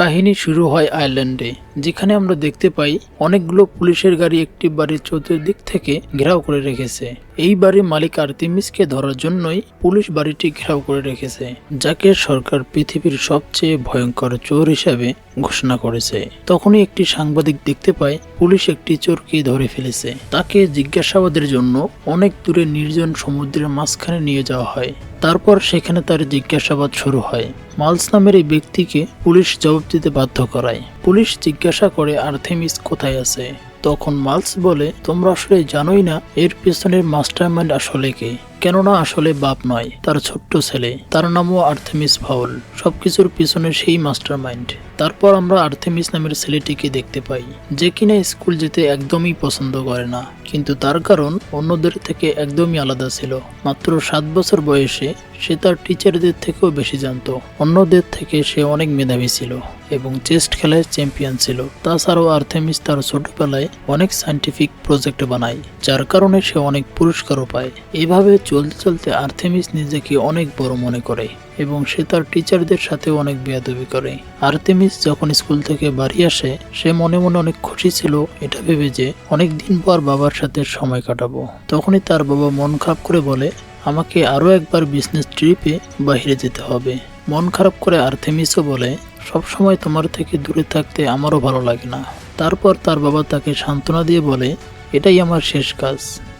কাহিনী শুরু হয় আয়ারল্যান্ডে, যেখানে আমরা দেখতে পাই অনেকগুলো পুলিশের গাড়ি একটি বাড়ির চতুর্দিক থেকে ঘেরাও করে রেখেছে। এই বাড়ির মালিক আর্তেমিসকে ধরার জন্যই পুলিশ বাড়িটি ঘেরাও করে রেখেছে, যাকে সরকার পৃথিবীর সবচেয়ে ভয়ঙ্কর চোর হিসাবে ঘোষণা করেছে। তখনই একটি সাংবাদিক দেখতে পায় পুলিশ একটি চোরকে ধরে ফেলেছে। তাকে জিজ্ঞাসাবাদের জন্য অনেক দূরে নির্জন সমুদ্রের মাঝখানে নিয়ে যাওয়া হয়। তারপর সেখানে তার জিজ্ঞাসাবাদ শুরু হয়। মালস নামের এই ব্যক্তিকে পুলিশ জবাব দিতে বাধ্য করায়। পুলিশ জিজ্ঞাসা করে আর্তেমিস কোথায় আছে। তখন মালস বলে, তোমরা আসলে জানোই না এর পেছনের মাস্টারমাইন্ড আসলে কে। কেননা আসলে বাপ নয়, তার ছোট্ট ছেলে, তার নামও আর্তেমিস ফাউল। সবকিছুর পিছনে সেই মাস্টারমাইন্ড। তারপর আমরা আর্তেমিস নামের ছেলেটিকে দেখতে পাই, যে কিনা স্কুল যেতে একদমই পছন্দ করে না, কিন্তু তার কারণ অন্যদের থেকে একদমই আলাদা ছিল। মাত্র 7 বছর বয়সে সে তার টিচারদের থেকেও বেশি জানতো। অন্যদের থেকে সে অনেক মেধাবী ছিল এবং চেস্ট খেলায় চ্যাম্পিয়ন ছিল। তাছাড়াও আর্তেমিস তার ছোটবেলায় অনেক সায়েন্টিফিক প্রজেক্ট বানায়, যার কারণে সে অনেক পুরস্কারও পায়। এইভাবে চলতে চলতে আর্তেমিস নিজেকে অনেক বড় মনে করে এবং সে তার টিচারদের সাথে অনেক বেয়াদবি করে। আর্তেমিস যখন স্কুল থেকে বাড়ি আসে, সে মনে মনে অনেক খুশি ছিল, এটা ভেবে যে অনেক দিন পর বাবার সাথে সময় কাটাবো। তখনই তার বাবা মন খারাপ করে বলে, আমাকে আরো একবার বিজনেস ট্রিপে বাইরে যেতে হবে। মন খারাপ করে আর্তেমিসও বলে, সবসময় তোমার থেকে দূরে থাকতে আমারও ভালো লাগে না। তারপর তার বাবা তাকে সান্ত্বনা দিয়ে বলে, এটাই আমার শেষ কাজ।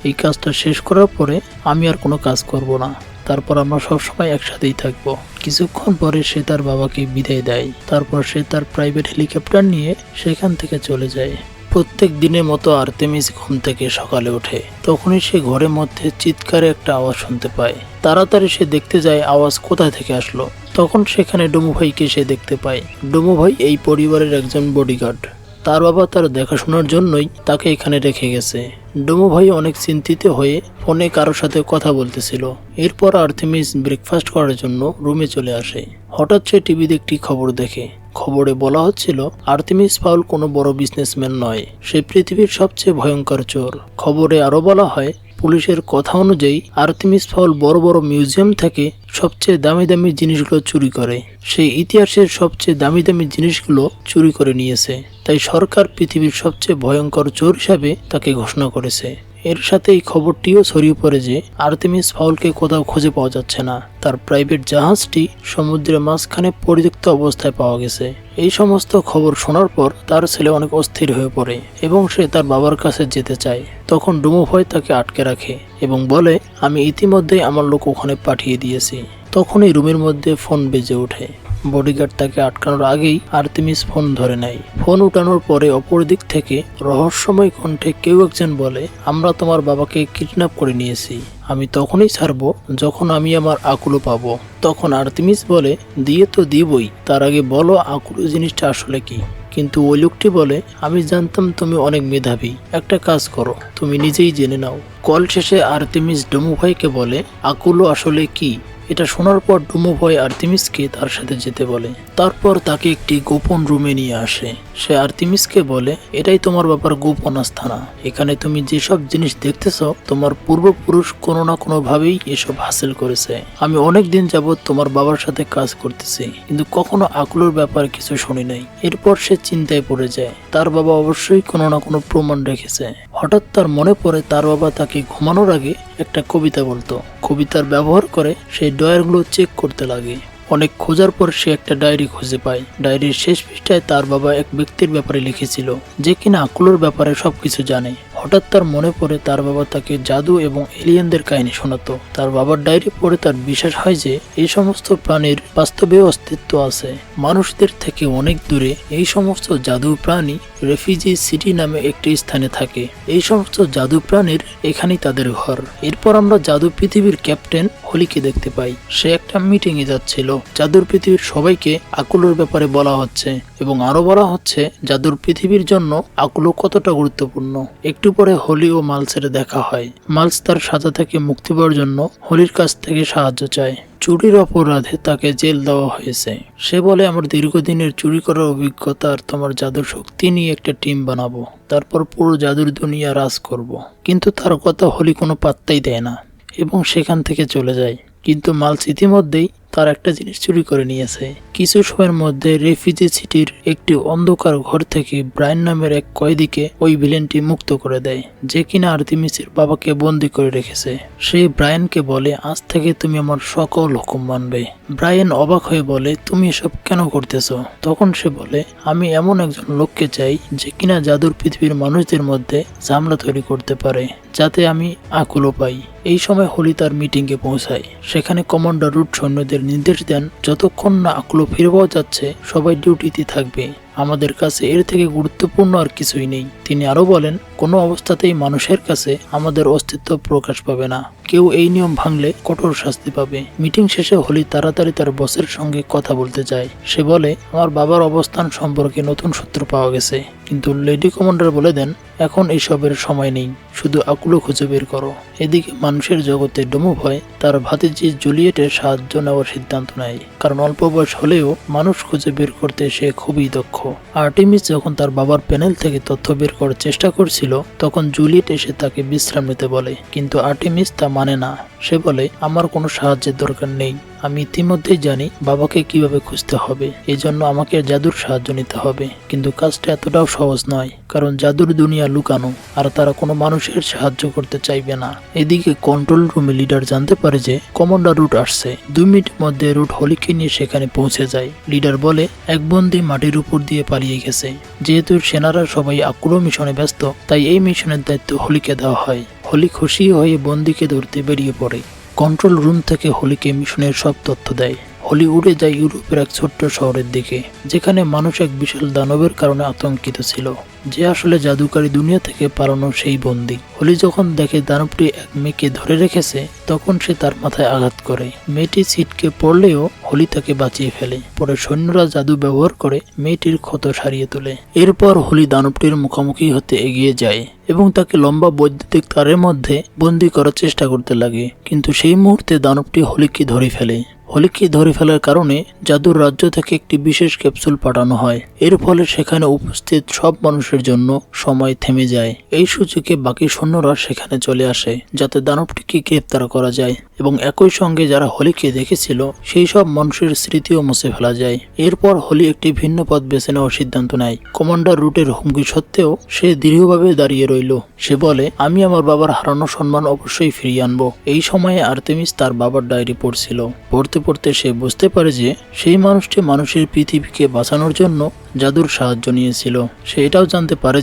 এই কাজটা শেষ করার পরে আমি আর কোনো কাজ করব না। তারপর আমরা সবসময় একসাথেই থাকবো। কিছুক্ষণ পরে সে তার বাবাকে বিদায় দেয়। তারপর সে তার প্রাইভেট হেলিকপ্টার নিয়ে সেখান থেকে চলে যায়। প্রত্যেক দিনের মতো আর্তেমিস ঘুম থেকে সকালে ওঠে। তখনই সে ঘরের মধ্যে চিৎকারে একটা আওয়াজ শুনতে পায়। তাড়াতাড়ি সে দেখতে যায় আওয়াজ কোথায় থেকে আসলো। তখন সেখানে ডোমো ভাইকে সে দেখতে পায়। ডোমো ভাই এই পরিবারের একজন বডিগার্ড। তার বাবা তার দেখাশোনার জন্যই তাকে এখানে রেখে গেছে। ডোমো ভাই অনেক চিন্তিত হয়ে ফোনে কারোর সাথে কথা বলতেছিল। এরপর আর্তেমিস ব্রেকফাস্ট করার জন্য রুমে চলে আসে। হঠাৎ সে টিভিতে একটি খবর দেখে। খবরে বলা হচ্ছিল আর্তেমিস ফাউল কোনো বড় বিজনেসম্যান নয়, সে পৃথিবীর সবচেয়ে ভয়ঙ্কর চোর। খবরে আরো বলা হয়, পুলিশের কথা অনুযায়ী আর্তেমিস ফাউল বড় বড় মিউজিয়াম থেকে সবচেয়ে দামি দামি জিনিসগুলো চুরি করে। সেই ইতিহাসের সবচেয়ে দামি দামি জিনিসগুলো চুরি করে নিয়েছে। তাই সরকার পৃথিবীর সবচেয়ে ভয়ঙ্কর চোর হিসাবে তাকে ঘোষণা করেছে। এর সাথে এই খবরটিও ছড়িয়ে পড়ে যে আর্তেমিস ফাউলকে কোথাও খুঁজে পাওয়া যাচ্ছে না। তার প্রাইভেট জাহাজটি সমুদ্রের মাঝখানে পরিত্যক্ত অবস্থায় পাওয়া গেছে। এই সমস্ত খবর শোনার পর তার ছেলে অনেক অস্থির হয়ে পড়ে এবং সে তার বাবার কাছে যেতে চায়। তখন ডোমো ভাই তাকে আটকে রাখে এবং বলে, আমি ইতিমধ্যেই আমার লোক ওখানে পাঠিয়ে দিয়েছি। তখনই রুমের মধ্যে ফোন বেজে ওঠে। বডিগার্ড তাকে আটকানোর আগেই আর্তেমিস ফোন ধরে নেয়। ফোন উঠানোর পরে অপর দিক থেকে রহস্যময় কণ্ঠে কেউ একজন বলে, আমরা তোমার বাবাকে কিডন্যাপ করে নিয়েছি। আমি তখনই ছাড়বো যখন আমি আমার আকুলো পাবো। তখন আর্তেমিস বলে, দিয়ে তো দিবই, তার আগে বলো আকুলো জিনিসটা আসলে কি। কিন্তু ওই লোকটি বলে, আমি জানতাম তুমি অনেক মেধাবী, একটা কাজ করো, তুমি নিজেই জেনে নাও। কল শেষে আর্তেমিস ডোমো ভাইকে বলে, আকুলো আসলে কি। এটা শোনার পর ডোমো ভাই আর্তেমিসকে তার সাথে যেতে বলে। তারপর তাকে একটি গোপন রুমে নিয়ে আসে। সে আর্তেমিসকে বলে, এটাই তোমার বাবার গোপন আস্তানা। এখানে তুমি যেসব জিনিস দেখতেছ, তোমার পূর্বপুরুষ কোনো না কোনো ভাবেই এসব হাসিল করেছে। আমি অনেক দিন যাবৎ তোমার বাবার সাথে কাজ করতেছি, কিন্তু কখনো আকুলোর ব্যাপারে কিছু শুনি নাই। এরপর সে চিন্তায় পড়ে যায়। তার বাবা অবশ্যই কোনো না কোনো প্রমাণ রেখেছে। হঠাৎ তার মনে পড়ে তার বাবা তাকে ঘুমানোর আগে একটা কবিতা বলতো। কবিতার ব্যবহার করে সেই ডয়ারগুলো চেক করতে লাগে। অনেক খোঁজার পর সে একটা ডায়েরি খুঁজে পায়। ডায়েরির শেষ পৃষ্ঠায় তার বাবা এক ব্যক্তির ব্যাপারে লিখেছিল, যে কিনা আকুলোর ব্যাপারে সবকিছু জানে। হঠাৎ তার মনে পড়ে তার বাবা তাকে জাদু এবং এলিয়েনদের কাহিনী শোনাতো। তার বাবার ডায়েরি পড়ে তার বিশ্বাস হয় যে এই সমস্ত প্রাণীর বাস্তবে অস্তিত্ব আছে। মানুষদের থেকে অনেক দূরে এই সমস্ত জাদু প্রাণী রেফিউজি সিটি নামে একটি স্থানে থাকে। এই সমস্ত জাদু প্রাণীর এখানেই তাদের ঘর। এরপর আমরা জাদু পৃথিবীর ক্যাপ্টেন হলিকে দেখতে পাই। সে একটা মিটিং এ যাচ্ছিল। জাদুর পৃথিবীর সবাইকে আকুলোর ব্যাপারে বলা হচ্ছে এবং আরো বলা হচ্ছে জাদুর পৃথিবীর জন্য আকুলো কতটা গুরুত্বপূর্ণ। একটু পরে হলি ও মালসের দেখা হয়। মালস তার সাজা থেকে মুক্তি পাওয়ার জন্য হলির কাছ থেকে সাহায্য চায়। চুরির অপরাধে তাকে জেল দেওয়া হয়েছে। সে বলে, আমার দীর্ঘদিনের চুরি করার অভিজ্ঞতা আর তোমার জাদুর শক্তি নিয়ে একটা টিম বানাবো, তারপর পুরো জাদুর দুনিয়া রাজ করব। কিন্তু তার কথা হলি কোনো পাত্তাই দেয় না এবং সেখান থেকে চলে যায়। কিন্তু মালস ইতিমধ্যেই তার একটা জিনিস চুরি করে নিয়েছে। কিছু সময়ের মধ্যে রেফিউজি সিটির একটি অন্ধকার ঘর থেকে ব্রায়ান নামের এক কয়েদিকে ওই ভিলেনটি মুক্ত করে দেয়, যে কিনা আর্তেমিসের বাবাকে বন্দি করে রেখেছে। সে ব্রায়ানকে বলে, আজ থেকে তুমি আমার সকল হুকুম মানবে। ব্রায়ান অবাক হয়ে বলে, তুমি এসব কেন করতেছো? তখন সে বলে, আমি এমন একজন লোককে চাই যে কিনা জাদুর পৃথিবীর মানুষদের মধ্যে ঝামেলা তৈরি করতে পারে, যাতে আমি আকুলও পাই। এই সময় হোলি তার মিটিংয়ে পৌঁছায়। সেখানে কমান্ডার রুট সৈন্যদের নির্দেশ দেন, যতক্ষণ না আকুলো ফিরে পাওয়া যাচ্ছে সবাই ডিউটিতে থাকবে। আমাদের কাছে এর থেকে গুরুত্বপূর্ণ আর কিছুই নেই। তিনি আরো বলেন, কোনো অবস্থাতেই মানুষের কাছে আমাদের অস্তিত্ব প্রকাশ পাবে না। কেউ এই নিয়ম ভাঙলে কঠোর শাস্তি পাবে। মিটিং শেষে হোলি তাড়াতাড়ি তার বসের সঙ্গে কথা বলতে চায়। সে বলে, আমার বাবার অবস্থান সম্পর্কে নতুন সূত্র পাওয়া গেছে। কিন্তু লেডি কমান্ডার বলে দেন, এখন এইসবের সময় নেই, শুধু আকুলো খুঁজে বের করো। এদিকে মানুষের জগতে ডোমোভয় তার ভাতিজি জুলিয়েটের সাহায্য নেওয়ার সিদ্ধান্ত নেয়, কারণ অল্প বয়স হলেও মানুষ খুঁজে বের করতে সে খুবই দক্ষ। আর্টেমিস যখন তার বাবার প্যানেল থেকে তথ্য বের করার চেষ্টা করছিল, তখন জুলিয়েট এসে তাকে বিশ্রাম নিতে বলে, কিন্তু আর্টেমিস তা মানে না। সে বলে, আমার কোনো সাহায্যের দরকার নেই, আমি ইতিমধ্যেই জানি বাবাকে কিভাবে খুঁজতে হবে, এই জন্য আমাকে জাদুর সাহায্য নিতে হবে। কিন্তু কাজটা এতটাও সহজ নয়, কারণ জাদুর দুনিয়া লুকানো, আর তারা কোনো মানুষের সাহায্য করতে চাইবে না। এদিকে কন্ট্রোল রুমে লিডার জানতে পারে যে কমান্ডার রুট আসছে। 2 মিনিটের মধ্যে রুট হোলিকে নিয়ে সেখানে পৌঁছে যায়। লিডার বলে, এক বন্দী মাটির উপর দিয়ে পালিয়ে গেছে। যেহেতু সেনারা সবাই আকুলো মিশনে ব্যস্ত, তাই এই মিশনের দায়িত্ব হোলিকে দেওয়া হয়। হোলি খুশি হয়ে বন্দীকে ধরতে বেরিয়ে পড়ে। কন্ট্রোল রুম থেকে হোলিকে মিশনের সব তথ্য দেয়। হোলি উড়ে যায় ইউরোপের এক ছোট্ট শহরের দিকে, যেখানে মানুষ এক বিশাল দানবের কারণে আতঙ্কিত ছিল, যে আসলে জাদুকারী দুনিয়া থেকে পালানো সেই বন্দী। হোলি যখন দেখে দানবটি এক মেয়েকে ধরে রেখেছে, তখন সে তার মাথায় আঘাত করে। মেয়েটি ছিটকে পড়লেও হোলি তাকে বাঁচিয়ে ফেলে। পরে সৈন্যরা জাদু ব্যবহার করে মেয়েটির ক্ষত সারিয়ে তোলে। এরপর হোলি দানবটির মুখোমুখি হতে এগিয়ে যায় এবং তাকে লম্বা বৈদ্যুতিক তারের মধ্যে বন্দি করার চেষ্টা করতে লাগে, কিন্তু সেই মুহূর্তে দানবটি হোলিকে ধরে ফেলে। হোলিকে ধরে ফেলার কারণে জাদুর রাজ্য থেকে একটি বিশেষ ক্যাপসুল পাঠানো হয়। এর ফলে সেখানে উপস্থিত সব মানুষের জন্য সময় থেমে যায়। এই সুযোগে বাকি সৈন্যরা সেখানে চলে আসে, যাতে দানবটিকে গ্রেফতার করা যায় এবং একই সঙ্গে যারা হোলিকে দেখেছিল সেই সব মানুষের স্মৃতিও মুছে ফেলা যায়। এরপর হোলি একটি ভিন্ন পথ বেছে নেওয়ার সিদ্ধান্ত নেয়। কমান্ডার রুটের হুমকি সত্ত্বেও সে দৃঢ়ভাবে দাঁড়িয়ে রইল। সে বলে, আমি আমার বাবার হারানো সম্মান অবশ্যই ফিরিয়ে আনবো। এই সময়ে আর্তেমিস তার বাবার ডায়েরি পড়ছিল। পড়তে পড়তে সে বুঝতে পারে যে সেই মানুষটি মানুষের পৃথিবীকে বাঁচানোর জন্য জাদুর সাহায্য নিয়েছিল। সে এটাও জানতে পারে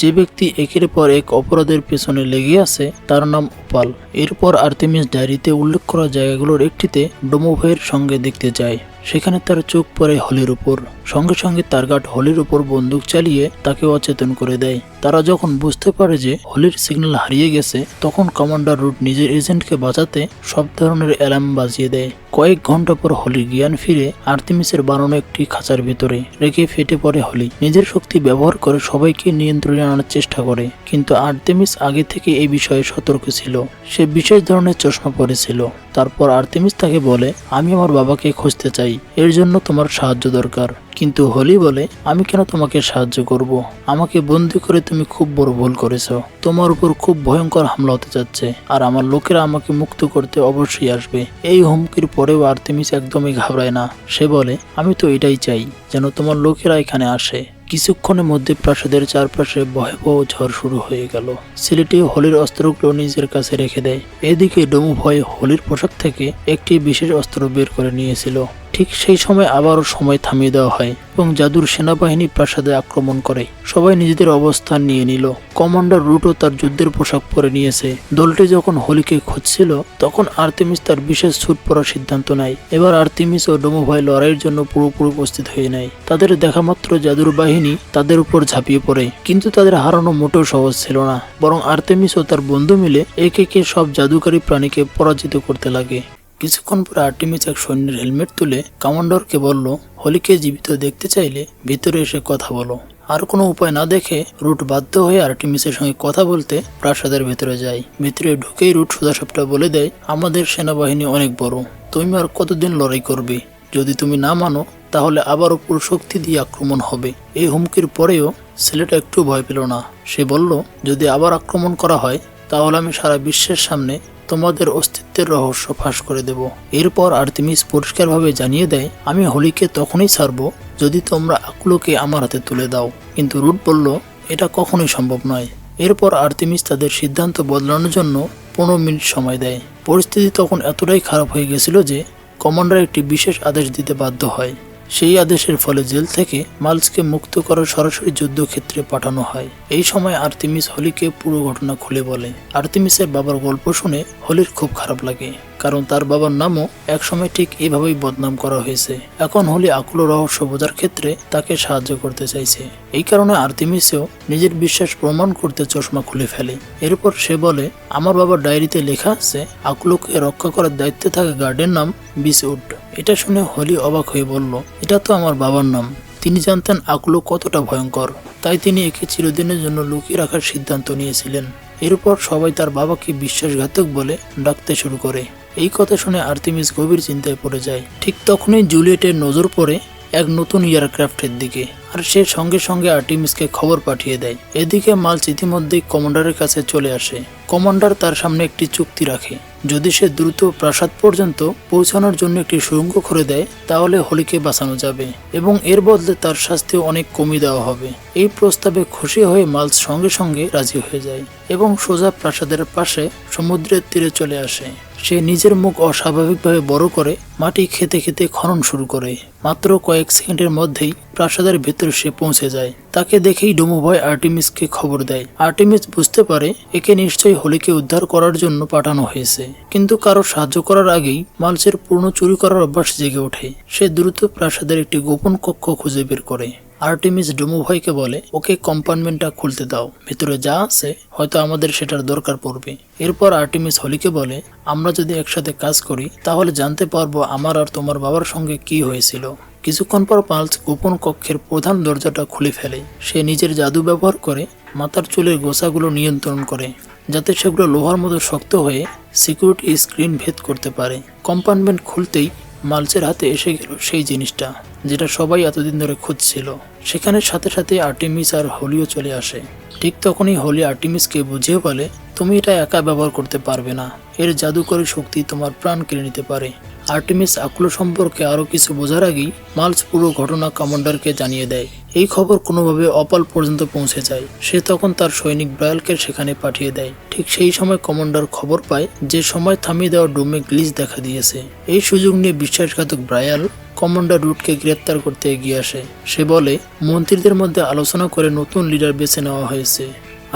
যে ব্যক্তি একের পর এক অপরাধের পেছনে লেগে আছে তার নাম ওপাল। এরপর আর্তেমিস ডায়েরিতে উল্লেখ করা জায়গাগুলোর একটিতে ডোমোভয়ের সঙ্গে দেখতে যায়। সেখানে তার চোখ পড়ে হোলির উপর। সঙ্গে সঙ্গে তার গার্ড হোলির উপর বন্দুক চালিয়ে তাকে অচেতন করে দেয়। তারা যখন বুঝতে পারে যে হোলির সিগন্যাল হারিয়ে গেছে, তখন কমান্ডার রুট নিজের এজেন্টকে বাঁচাতে সব ধরনের অ্যালার্ম বাজিয়ে দেয়। কয়েক ঘন্টা পর হোলির জ্ঞান ফিরে আর্তেমিসের বানানো একটি খাঁচার ভিতরে রেখে ফেটে পড়ে হোলি। নিজের শক্তি ব্যবহার করে সবাইকে নিয়ন্ত্রণে আনার চেষ্টা করে, কিন্তু আর্তেমিস আগে থেকে এই বিষয়ে সতর্ক ছিল। সে বিশেষ ধরনের চশমা পরেছিল। তারপর আর্তেমিস তাকে বলে, আমি আমার বাবাকে খুঁজতে চাই, এর জন্য তোমার সাহায্য দরকার। কিন্তু হোলি বলে, আমি কেন তোমাকে সাহায্য করব? আমাকে বন্দি করে তুমি খুব বড় ভুল করেছো। তোমার উপর খুব ভয়ঙ্কর হামলা হতে যাচ্ছে, আর আমার লোকেরা আমাকে মুক্ত করতে অবশ্যই আসবে। এই হুমকির পরেও আর্তেমিস একদমই ঘাবড়ায় না। সে বলে, আমি তো এটাই চাই, যেন তোমার লোকেরা এখানে আসে। কিছুক্ষণের মধ্যে প্রাসাদের চারপাশে ভয়াবহ ঝড় শুরু হয়ে গেল। ছেলেটি হোলির অস্ত্রগুলো নিজের কাছে রেখে দেয়। এদিকে ডোমোভয় হোলির পোশাক থেকে একটি বিশেষ অস্ত্র বের করে নিয়েছিল। ঠিক সেই সময় আবারও সময় থামিয়ে দেওয়া হয় এবং জাদুর সেনাবাহিনী প্রাসাদে আক্রমণ করে। সবাই নিজেদের অবস্থান নিয়ে নিল। কমান্ডার রুটও তার যুদ্ধের পোশাক পরে নিয়েছে। দলটি যখন হোলিকে খুঁজছিল, তখন আর্তেমিস তার বিশেষ স্যুট পরার সিদ্ধান্ত নেয়। এবার আর্তেমিস ও ডোমোভয় লড়াইয়ের জন্য পুরোপুরি উপস্থিত হয়ে নেয়। তাদের দেখা মাত্র জাদুর বাহিনী তাদের উপর ঝাঁপিয়ে পড়ে, কিন্তু তাদের হারানো মোটেও সহজ ছিল না। বরং আর্তেমিস ও তার বন্ধু মিলে একে একে সব জাদুকারী প্রাণীকে পরাজিত করতে লাগে। কিছুক্ষণ পরে আর্টেমিস এক সৈন্যের হেলমেট তুলে কমান্ডারকে বলল, হোলিকে জীবিত দেখতে চাইলে ভিতরে এসে কথা বলো। আর কোনো উপায় না দেখে রুট বাধ্য হয়ে আর্টেমিসের সঙ্গে কথা বলতে প্রাসাদের ভেতরে যায়। ভিতরে ঢুকেই রুট সোজাসাপটা বলে দেয়, আমাদের সেনাবাহিনী অনেক বড়, তুমি আর কতদিন লড়াই করবে? যদি তুমি না মানো তাহলে আবারও পুরো শক্তি দিয়ে আক্রমণ হবে। এই হুমকির পরেও ছেলেটা একটু ভয় পেল না। সে বলল, যদি আবার আক্রমণ করা হয় তাহলে আমি সারা বিশ্বের সামনে তোমাদের অস্তিত্বের রহস্য ফাঁস করে দেব। এরপর আর্তেমিস পরিষ্কারভাবে জানিয়ে দেয়, আমি হোলিকে তখনই ছাড়বো যদি তোমরা আকুলোকে আমার হাতে তুলে দাও। কিন্তু রুট বলল, এটা কখনোই সম্ভব নয়। এরপর আর্তেমিস তাদের সিদ্ধান্ত বদলানোর জন্য 15 মিনিট সময় দেয়। পরিস্থিতি তখন এতটাই খারাপ হয়ে গেছিল যে কমান্ডার একটি বিশেষ আদেশ দিতে বাধ্য হয়। সেই আদেশের ফলে জেল থেকে মাইলসকে মুক্ত করার সরাসরি যুদ্ধক্ষেত্রে পাঠানো হয়। এই সময় আর্তেমিস হোলিকে পুরো ঘটনা খুলে বলে। আর্তেমিসের বাবার গল্প শুনে হোলির খুব খারাপ লাগে, কারণ তার বাবার নামও একসময় ঠিক এভাবেই বদনাম করা হয়েছে। এখন হোলি আকুলো রহস্য বোঝার ক্ষেত্রে তাকে সাহায্য করতে চাইছে। এই কারণে আর্তেমিসও নিজের বিশ্বাস প্রমাণ করতে চশমা খুলে ফেলে। এরপর সে বলে, আমার বাবার ডায়েরিতে লেখা আছে আকুলোকে রক্ষা করার দায়িত্বে থাকা গার্ডের নাম বিচউড। এটা শুনে হোলি অবাক হয়ে বলল, এটা তো আমার বাবার নাম। তিনি জানতেন আকুলো কতটা ভয়ঙ্কর, তাই তিনি একে চিরদিনের জন্য লুকিয়ে রাখার সিদ্ধান্ত নিয়েছিলেন। এরপর সবাই তার বাবাকে বিশ্বাসঘাতক বলে ডাকতে শুরু করে। এই কথা শুনে আর্তেমিস গভীর চিন্তায় পড়ে যায়। ঠিক তখনই জুলিয়েটের নজর পড়ে এক নতুন এয়ারক্রাফটের দিকে, আর সে সঙ্গে সঙ্গে আর্টেমিসকে খবর পাঠিয়ে দেয়। এদিকে মাইলস ইতিমধ্যেই কমান্ডারের কাছে চলে আসে। কমান্ডার তার সামনে একটি চুক্তি রাখে, যদি সে দ্রুত প্রাসাদ পর্যন্ত পৌঁছানোর জন্য একটি সুড়ঙ্গ করে দেয় তাহলে হোলিকে বাঁচানো যাবে এবং এর বদলে তার শাস্তি অনেক কমিয়ে দেওয়া হবে। এই প্রস্তাবে খুশি হয়ে মাইলস সঙ্গে সঙ্গে রাজি হয়ে যায় এবং সোজা প্রাসাদের পাশে সমুদ্রের তীরে চলে আসে। সে নিজের মুখ অস্বাভাবিকভাবে বড় করে মাটি খেতে খেতে খনন শুরু করে। মাত্র কয়েক সেকেন্ডের মধ্যেই প্রাসাদের ভেতরে সে পৌঁছে যায়। তাকে দেখেই ডোমোভয় আর্টেমিসকে খবর দেয়। আর্টেমিস বুঝতে পারে একে নিশ্চয়ই হোলিকে উদ্ধার করার জন্য পাঠানো হয়েছে, কিন্তু কারো সাহায্য করার আগেই মাইলসের পূর্ণ চুরি করার অভ্যাস জেগে ওঠে। সে দ্রুত প্রাসাদের একটি গোপন কক্ষ খুঁজে বের করে। আর্টেমিস ডোমোভয়কে বলে, ওকে কম্পার্টমেন্টটা খুলতে দাও, ভেতরে যা আছে হয়তো আমাদের সেটার দরকার পড়বে। এরপর আর্টেমিস হোলিকে বলে, আমরা যদি একসাথে কাজ করি তাহলে জানতে পারবো আমার আর তোমার বাবার সঙ্গে কি হয়েছিল। কিছুক্ষণ পর মাইলস গোপন কক্ষের প্রধান দরজাটা খুলে ফেলে। সে নিজের জাদু ব্যবহার করে মাথার চুলের গোছাগুলো নিয়ন্ত্রণ করে, যাতে সেগুলো লোহার মতো শক্ত হয়ে সিকিউরিটি স্ক্রিন ভেদ করতে পারে। কম্পার্টমেন্ট খুলতেই মাইলসের হাতে এসে গেল সেই জিনিসটা যেটা সবাই এতদিন ধরে খুঁজছিল। সেখানে সাথে সাথে আর্টেমিস আর হোলিও চলে আসে। ঠিক তখনই হোলি আর্টেমিসকে বুঝিয়ে বলে, তুমি এটা একা ব্যবহার করতে পারবে না, এর জাদুকরী শক্তি তোমার প্রাণ কেড়ে নিতে পারে। আর্টেমিস আকুলো সম্পর্কে আরো কিছু বোঝার আগেই মাইলস পুরো ঘটনা কমান্ডারকে জানিয়ে দেয়। এই খবর কোনোভাবে অপাল পর্যন্ত পৌঁছে যায়। সে তখন তার সৈনিক ব্রায়ালকে সেখানে পাঠিয়ে দেয়। ঠিক সেই সময় কমান্ডার খবর পায় যে সময় থামিয়ে দেওয়া ডোমে গ্লিচ দেখা দিয়েছে। এই সুযোগ নিয়ে বিশ্বাসঘাতক ব্রায়াল কমান্ডার রুটকে গ্রেপ্তার করতে এগিয়ে আসে। সে বলে, মন্ত্রীদের মধ্যে আলোচনা করে নতুন লিডার বেছে নেওয়া হয়েছে,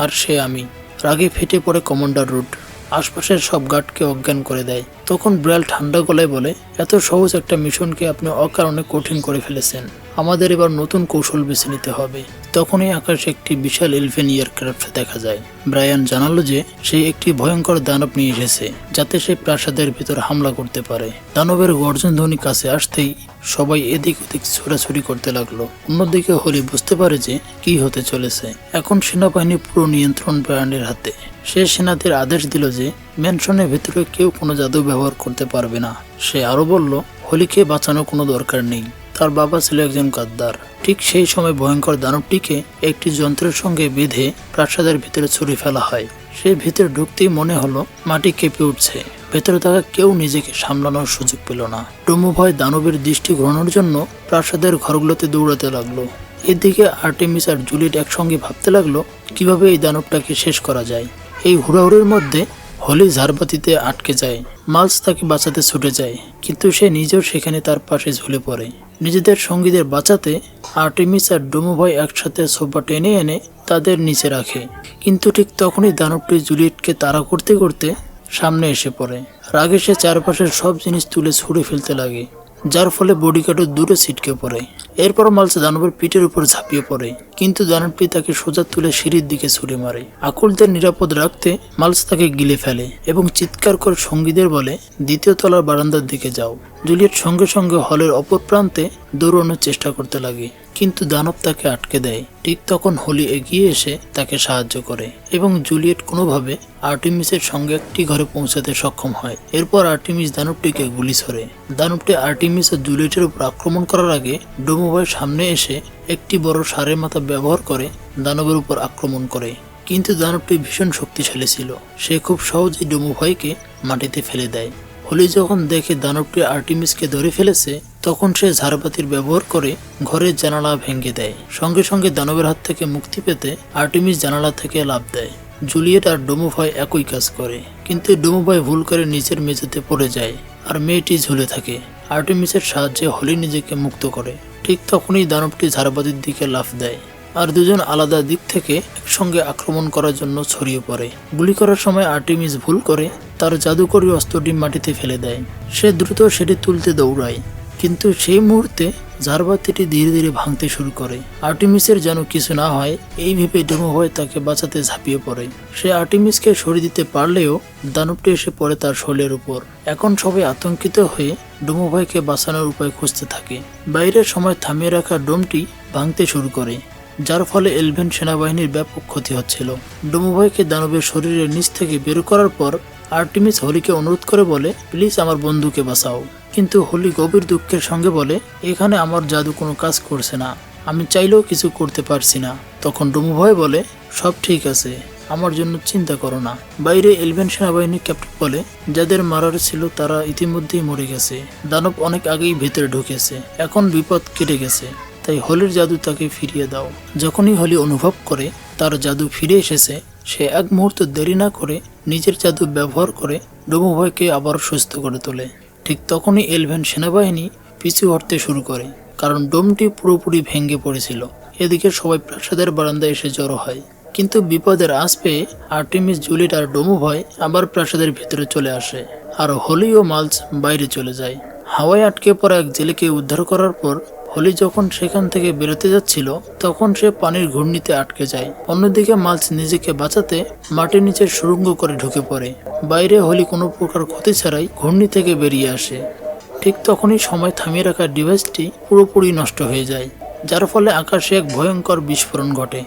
আর সে আমি। রাগে ফেটে পড়ে কমান্ডার রুট আশপাশের সব গার্ডকে অজ্ঞান করে দেয়। তখন ব্রায়াল ঠান্ডা গলায় বলে, এত সহজ একটা মিশনকে আপনি অকারণে কঠিন করে ফেলেছেন। আমাদের এবার নতুন কৌশল বেছে নিতে হবে। তখনই আকাশে একটি বিশাল এলিফ্যান্ট এয়ারক্রাফট দেখা যায়। ব্রায়ান জানালো যে সে একটি ভয়ঙ্কর দানব নিয়ে এসেছে, যাতে সে প্রাসাদের ভিতর হামলা করতে পারে। দানবের গর্জন ধ্বনি কাছে আসতেই সবাই এদিক ওদিক ছোড়াছুড়ি করতে লাগলো। অন্যদিকে হোলি বুঝতে পারে যে কি হতে চলেছে। এখন সেনাবাহিনী পুরো নিয়ন্ত্রণ ব্রায়ানের হাতে। সে সেনাদের আদেশ দিল যে ম্যানশনের ভেতরে কেউ কোনো জাদু ব্যবহার করতে পারবে না। সে আরো বলল, হোলিকে বাঁচানোর কোনো দরকার নেই, তার বাবা ছিল একজন গাদ্দার। ঠিক সেই সময় ভয়ঙ্কর দানবটিকে একটি যন্ত্রের সঙ্গে বেঁধে প্রাসাদের ভিতরে ছুড়ে ফেলা হয়। সে ভিতরে ঢুকতেই মনে হলো মাটি কেঁপে উঠছে। ভেতরে থাকা কেউ নিজেকে সামলানোর সুযোগ পেল না। ডোমোভয় দানবের দৃষ্টি ঘোরানোর জন্য প্রাসাদের ঘরগুলোতে দৌড়াতে লাগলো। এদিকে আর্টেমিস আর জুলিয়েট একসঙ্গে ভাবতে লাগলো কিভাবে এই দানবটাকে শেষ করা যায়। এই হুড়াহুড়ির মধ্যে হোলি ঝাড়বাতিতে আটকে যায়। মাইলস তাকে বাঁচাতে ছুটে যায়, কিন্তু সে নিজেও সেখানে তার পাশে ঝুলে পড়ে। নিজেদের সঙ্গীদের বাঁচাতে আর্টেমিস আর ডোমোভয় একসাথে সোফা টেনে এনে তাদের নিচে রাখে। কিন্তু ঠিক তখনই দানবটি জুলিয়েটকে তাড়া করতে করতে সামনে এসে পড়ে। রাগে সে চারপাশের সব জিনিস তুলে ছুঁড়ে ফেলতে লাগে, যার ফলে বডিগার্ডও দূরে ছিটকে পড়ে। এরপর মাইলস দানবের পিঠের উপর ঝাঁপিয়ে পড়ে, কিন্তু দানবটি তাকে সোজা তুলে সিঁড়ির দিকে ছুঁড়ে মারে। আকুলদের নিরাপদ রাখতে মাইলস তাকে গিলে ফেলে এবং চিৎকার করে সঙ্গীদের বলে, দ্বিতীয় তলার বারান্দার দিকে যাও। জুলিয়েট সঙ্গে সঙ্গে হলের অপর প্রান্তে দৌড়ানোর চেষ্টা করতে লাগে, কিন্তু দানব তাকে আটকে দেয়। ঠিক তখন হোলি এগিয়ে এসে তাকে সাহায্য করে এবং জুলিয়েট কোনোভাবে আর্টেমিসের সঙ্গে একটি ঘরে পৌঁছাতে সক্ষম হয়। এরপর আর্টেমিস দানবটিকে গুলি ছোড়ে। দানবটি আর্টেমিস ও জুলিয়েটের উপর আক্রমণ করার আগে ডোমোভয় সামনে এসে একটি বড় ষাঁড়ের মাথা ব্যবহার করে দানবের উপর আক্রমণ করে, কিন্তু দানবটি ভীষণ শক্তিশালী ছিল। সে খুব সহজেই ডোমোভয়কে মাটিতে ফেলে দেয়। হোলি যখন দেখে দানবটি আর্টেমিসকে ধরে ফেলেছে, তখন সে ঝাড়বাতির ব্যবহার করে ঘরের জানালা ভেঙে দেয়। সঙ্গে সঙ্গে দানবের হাত থেকে মুক্তি পেতে আর্টেমিস জানালা থেকে লাফ দেয়। জুলিয়েট আর ডোমোভয় একই কাজ করে, কিন্তু ডোমোভয় ভুল করে নিচের মেঝেতে পড়ে যায় আর মেয়েটি ঝুলে থাকে। আর্টেমিসের সাহায্যে হোলি নিজেকে মুক্ত করে। ঠিক তখনই দানবটি ঝাড়বাতির দিকে লাফ দেয় আর দুজন আলাদা দিক থেকে একসঙ্গে আক্রমণ করার জন্য ছড়িয়ে পড়ে। গুলি করার সময় আর্টেমিস ভুল করে তার জাদুকরী অস্ত্রটি মাটিতে ফেলে দেয়। সে দ্রুত সেটি তুলতে দৌড়ায়, কিন্তু সেই মুহূর্তে ঝাড়বাতিটি ধীরে ধীরে ভাঙতে শুরু করে। আর্টেমিসের যেন কিছু না হয় এই ভেবে ডোমোভয় তাকে বাঁচাতে ঝাঁপিয়ে পড়ে। সে আর্টেমিসকে সরিয়ে দিতে পারলেও দানবটি এসে পড়ে তার শরীরের উপর। এখন সবাই আতঙ্কিত হয়ে ডোমোভয়কে বাঁচানোর উপায় খুঁজতে থাকে। বাইরের সময় থামিয়ে রাখা ডোমটি ভাঙতে শুরু করে, যার ফলে এলভেন সেনাবাহিনীর ব্যাপক ক্ষতি হচ্ছিল। ডোমোভয়কে দানবের শরীরের নিচ থেকে বের করার পর আর্টেমিস হোলিকে অনুরোধ করে বলে, প্লিজ আমার বন্ধুকে বাঁচাও। কিন্তু হোলি গভীর দুঃখের সঙ্গে বলে, এখানে আমার জাদু কোনো কাজ করছে না, আমি চাইলেও কিছু করতে পারছি না। তখন ডোমোভয় বলে, সব ঠিক আছে, আমার জন্য চিন্তা করো না। বাইরে এলভেন সেনাবাহিনীর ক্যাপ্টেন বলে, যাদের মারার ছিল তারা ইতিমধ্যেই মরে গেছে, দানব অনেক আগেই ভেতরে ঢুকেছে, এখন বিপদ কেটে গেছে, তাই হোলির জাদু তাকে ফিরিয়ে দাও। যখনই হোলি অনুভব করে তার জাদু ফিরে এসেছে, সে এক মুহূর্ত দেরি না করে নিজের জাদু ব্যবহার করে ডোমোভয়কে আবার সুস্থ করে তোলে। ঠিক তখনই এলভেন সেনাবাহিনী পিছু হটতে শুরু করে, কারণ ডোমটি পুরোপুরি ভেঙে পড়েছিল। এদিকে সবাই প্রাসাদের বারান্দায় এসে জড়ো হয়, কিন্তু বিপদের আঁচ পেয়ে আর্টেমিস, জুলিয়েট আর ডোমোভয় আবার প্রাসাদের ভিতরে চলে আসে, আর হোলি ও মালচ বাইরে চলে যায়। হাওয়ায় আটকে পড়া এক জেলেকে উদ্ধার করার পর হোলি যখন সেখান থেকে বেরোতে যাচ্ছিল, তখন সে পানির ঘূর্ণিতে আটকে যায়। অন্যদিকে মালচ নিজেকে বাঁচাতে মাটির নিচে সুড়ঙ্গ করে ঢুকে পড়ে। বাইরে হোলি কোনো প্রকার ক্ষতি ছাড়াই ঘূর্ণি থেকে বেরিয়ে আসে। ঠিক তখনই সময় থামিয়ে রাখা ডিভাইসটি পুরোপুরি নষ্ট হয়ে যায়, যার ফলে আকাশে এক ভয়ঙ্কর বিস্ফোরণ ঘটে।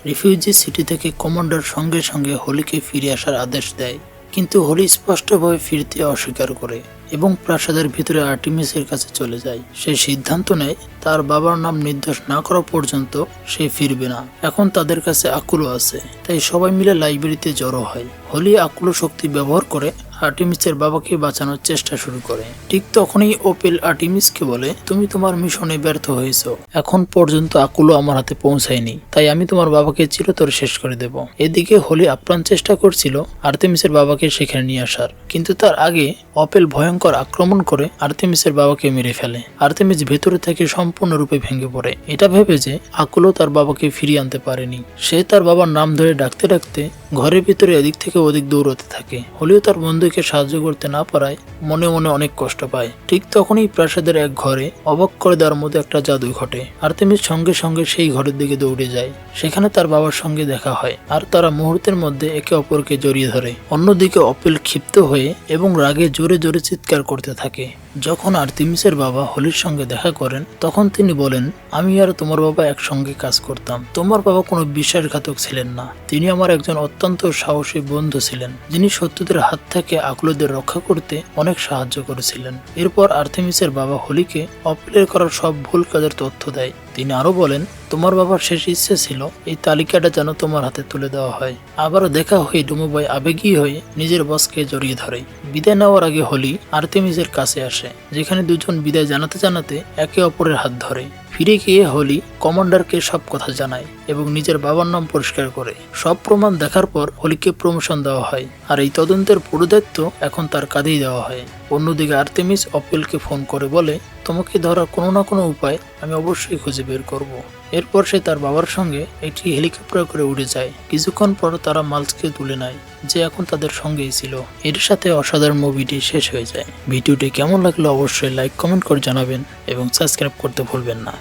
রিফিউজি সিটি থেকে কমান্ডার সঙ্গে সঙ্গে হোলিকে ফিরে আসার আদেশ দেয়, কিন্তু হোলি স্পষ্টভাবে ফিরতে অস্বীকার করে এবং প্রাসাদের ভিতরে আর্টেমিসের কাছে চলে যায়। সে সিদ্ধান্ত নেয় তার বাবার নাম নির্দেশ না করা পর্যন্ত সে ফিরবে না। এখন তাদের কাছে আকুলো আছে, তাই সবাই মিলে লাইব্রেরিতে জড়ো হয়। হোলি আকুলো শক্তি ব্যবহার করে আর্টেমিসের বাবাকে বাঁচানোর চেষ্টা শুরু করে। ঠিক তখনই ওপেল আর্টেমিসকে বলে, তুমি তোমার মিশনে ব্যর্থ হয়েছ, এখন পর্যন্ত আকুলো আমার হাতে পৌঁছায়নি, তাই আমি তোমার বাবাকে চিরতরে শেষ করে দেব। এদিকে হোলি আপ্রাণ চেষ্টা করছিল আর্তেমিসের বাবাকে সেখানে নিয়ে আসার, কিন্তু তার আগে ওপেল ভয়ঙ্কর আক্রমণ করে আর্তেমিসের বাবাকে মেরে ফেলে। আর্তেমিস ভেতরে থেকে সম্পূর্ণরূপে ভেঙে পড়ে। এটা ভেবে যে আকুলো তার বাবাকে ফিরিয়ে আনতে পারেনি, সে তার বাবার নাম ধরে ডাকতে ডাকতে ঘরের ভিতরে এদিক থেকে ওদিক দৌড়তে থাকে। হোলিও তার বন্ধুকে সাহায্য করতে না পারায় মনে মনে অনেক কষ্ট পায়। ঠিক তখনই প্রাসাদের এক ঘরে অবাক করে দেওয়ার মতো একটা জাদু ঘটে। আর্তেমিস সঙ্গে সঙ্গে সেই ঘরের দিকে দৌড়ে যায়। সেখানে তার বাবার সঙ্গে দেখা হয় আর তারা মুহূর্তের মধ্যে একে অপরকে জড়িয়ে ধরে। অন্যদিকে অপেল ক্ষিপ্ত হয়ে এবং রাগে জোরে জোরে চিৎকার করতে থাকে। যখন আর্তেমিসের বাবা হোলির সঙ্গে দেখা করেন, তখন তিনি বলেন, আমি আর তোমার বাবা একসঙ্গে কাজ করতাম। তোমার বাবা কোনো বিশ্বাসঘাতক ছিলেন না, তিনি আমার একজন অত্যন্ত সাহসী বন্ধু ছিলেন, যিনি শত্রুদের হাত থেকে আকুলোদের রক্ষা করতে অনেক সাহায্য করেছিলেন। এরপর আর্তেমিসের বাবা হোলিকে অপেলের করার সব ভুল কাজের তথ্য দেয়। তিনি আরো বলেন, তোমার বাবার শেষ ইচ্ছে ছিল এই তালিকাটা যেন তোমার হাতে তুলে দেওয়া হয়। আবারও দেখা হয়ে ডোমোভয় আবেগী হয়ে নিজের বসকে জড়িয়ে ধরে। বিদায় নেওয়ার আগে হোলি আর্তেমিসের কাছে আসে, যেখানে দুজন বিদায় জানাতে জানাতে একে অপরের হাত ধরে। ফিরে গিয়ে হোলি কমান্ডারকে সব কথা জানায় এবং নিজের বাবার নাম পরিষ্কার করে। সব প্রমাণ দেখার পর হোলিকে প্রমোশন দেওয়া হয়, আর এই তদন্তের পুরো দায়িত্ব এখন তার কাঁধেই দেওয়া হয়। অন্যদিকে আর্তেমিস অপেলকে ফোন করে বলে, তোমাকে ধরার কোনো না কোনো উপায় আমি অবশ্যই খুঁজে বের করব। এরপর সে তার বাবার সঙ্গে একটি হেলিকপ্টার করে উড়ে যায়। কিছুক্ষণ পর তারা মালচকে তুলে নেয়, যে এখন তাদের সঙ্গেই ছিল। এর সাথে অসাধারণ মুভিটি শেষ হয়ে যায়। ভিডিওটি কেমন লাগলো অবশ্যই লাইক কমেন্ট করে জানাবেন এবং সাবস্ক্রাইব করতে ভুলবেন না।